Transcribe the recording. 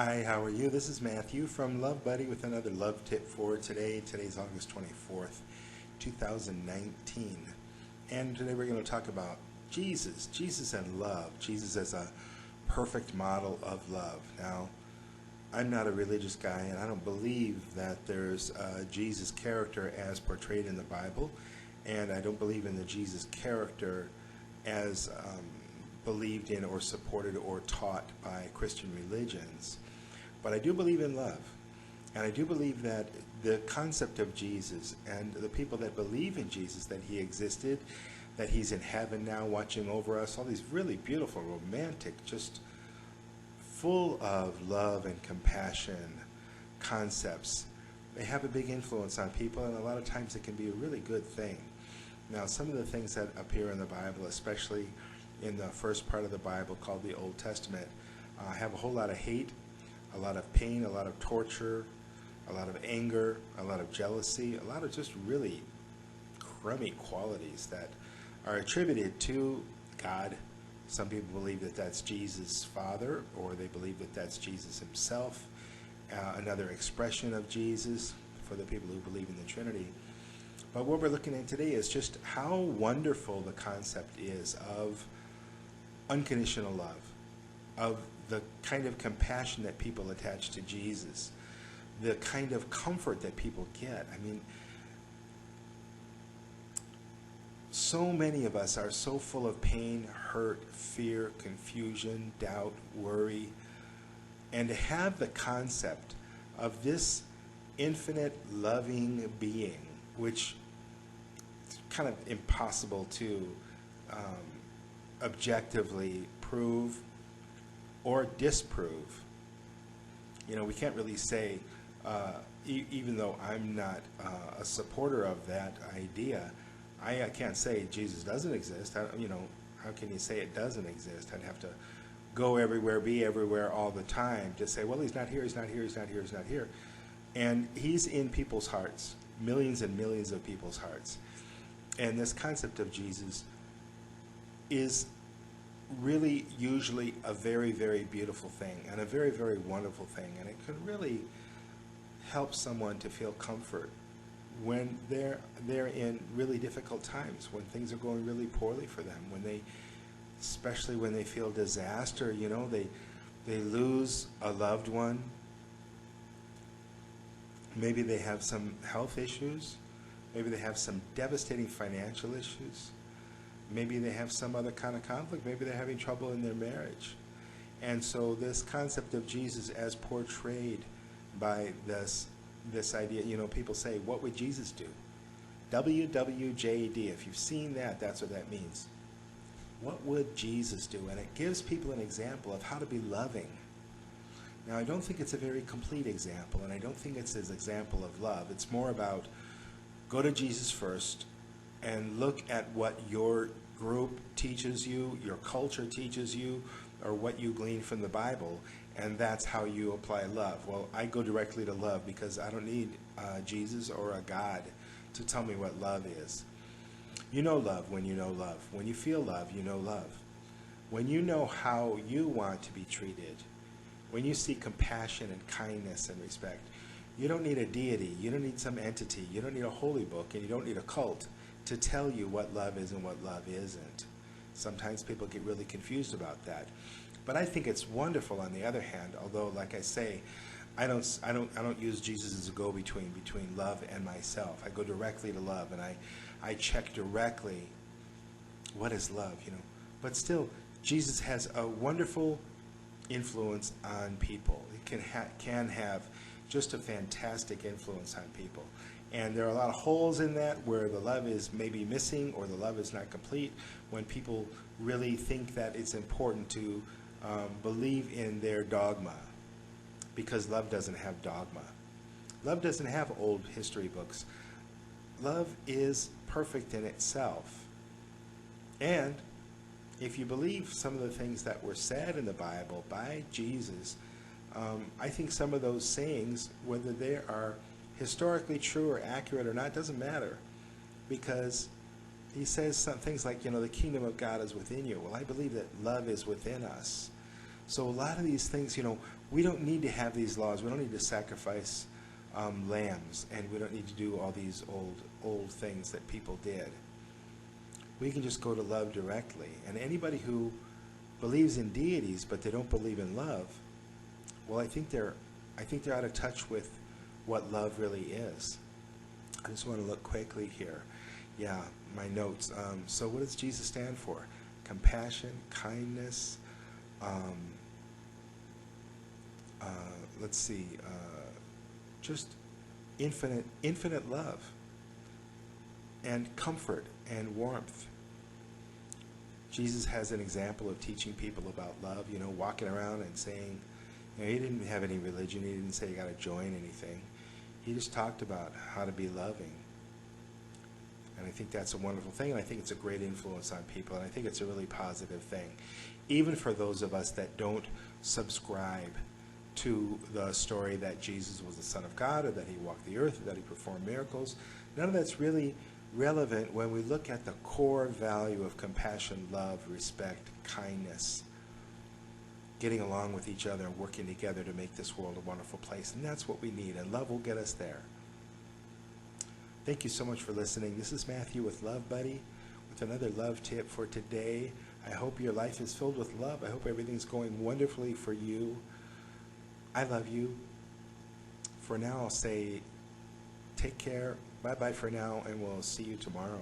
Hi, how are you? This is Matthew from LoveBudi with another love tip for today. Today's August 24th, 2019. And today we're going to talk about Jesus and love, Jesus as a perfect model of love. Now, I'm not a religious guy, and I don't believe that there's a Jesus character as portrayed in the Bible, and I don't believe in the Jesus character as believed in or supported or taught by Christian religions. But I do believe in love, and I do believe that the concept of Jesus and the people that believe in Jesus, that he existed, that he's in heaven now watching over us, all these really beautiful, romantic, just full of love and compassion concepts, they have a big influence on people, and a lot of times it can be a really good thing. Now, some of the things that appear in the Bible, especially in the first part of the Bible called the Old Testament, have a whole lot of hate, a lot of pain, a lot of torture, a lot of anger, a lot of jealousy, a lot of just really crummy qualities that are attributed to God. Some people believe that that's Jesus' Father, or they believe that that's Jesus himself, another expression of Jesus for the people who believe in the Trinity. But what we're looking at today is just how wonderful the concept is of unconditional love, of the kind of compassion that people attach to Jesus, the kind of comfort that people get. I mean, so many of us are so full of pain, hurt, fear, confusion, doubt, worry, and to have the concept of this infinite loving being, which is kind of impossible to objectively prove or disprove. You know, we can't really say, even though I'm not a supporter of that idea, I can't say Jesus doesn't exist. How can you say it doesn't exist? I'd have to go everywhere, be everywhere all the time to say, well, he's not here, he's not here, he's not here, he's not here. And he's in people's hearts, millions and millions of people's hearts. And this concept of Jesus is really usually a very, very beautiful thing and a very, very wonderful thing. And it can really help someone to feel comfort when they're in really difficult times, when things are going really poorly for them, especially when they feel disaster, they lose a loved one. Maybe they have some health issues. Maybe they have some devastating financial issues. Maybe they have some other kind of conflict. Maybe they're having trouble in their marriage. And so this concept of Jesus as portrayed by this idea, people say, what would Jesus do? WWJD, if you've seen that, that's what that means. What would Jesus do? And it gives people an example of how to be loving. Now, I don't think it's a very complete example, and I don't think it's an example of love. It's more about go to Jesus first and look at what your group teaches you, your culture teaches you, or what you glean from the Bible, and that's how you apply love. Well, I go directly to love because I don't need Jesus or a God to tell me what love is. You know love when you know love. When you feel love, you know love. When you know how you want to be treated, when you see compassion and kindness and respect, you don't need a deity, you don't need some entity, you don't need a holy book, and you don't need a cult to tell you what love is and what love isn't. Sometimes people get really confused about that. But I think it's wonderful on the other hand, although, like I say, I don't use Jesus as a go-between between love and myself. I go directly to love, and I check directly what is love, But still, Jesus has a wonderful influence on people. It can have just a fantastic influence on people. And there are a lot of holes in that where the love is maybe missing or the love is not complete, when people really think that it's important to believe in their dogma, because love doesn't have dogma. Love doesn't have old history books. Love is perfect in itself. And if you believe some of the things that were said in the Bible by Jesus, I think some of those sayings, whether they are historically true or accurate or not, doesn't matter, because he says some things like, the kingdom of God is within you. Well, I believe that love is within us. So a lot of these things, we don't need to have these laws. We don't need to sacrifice lambs, and we don't need to do all these old things that people did. We can just go to love directly. And anybody who believes in deities but they don't believe in love, well, I think they're out of touch with what love really is. I just want to look quickly here. Yeah, my notes. So what does Jesus stand for? Compassion, kindness, let's see, just infinite love and comfort and warmth. Jesus has an example of teaching people about love, walking around and saying, he didn't have any religion. He didn't say you got to join anything. He just talked about how to be loving. And I think that's a wonderful thing, and I think it's a great influence on people, and I think it's a really positive thing. Even for those of us that don't subscribe to the story that Jesus was the Son of God, or that he walked the earth, or that he performed miracles, none of that's really relevant when we look at the core value of compassion, love, respect, kindness, getting along with each other and working together to make this world a wonderful place. And that's what we need, and love will get us there. Thank you so much for listening. This is Matthew with LoveBudi with another love tip for today. I hope your life is filled with love. I hope everything's going wonderfully for you. I love you. For now, I'll say take care. Bye-bye for now, and we'll see you tomorrow.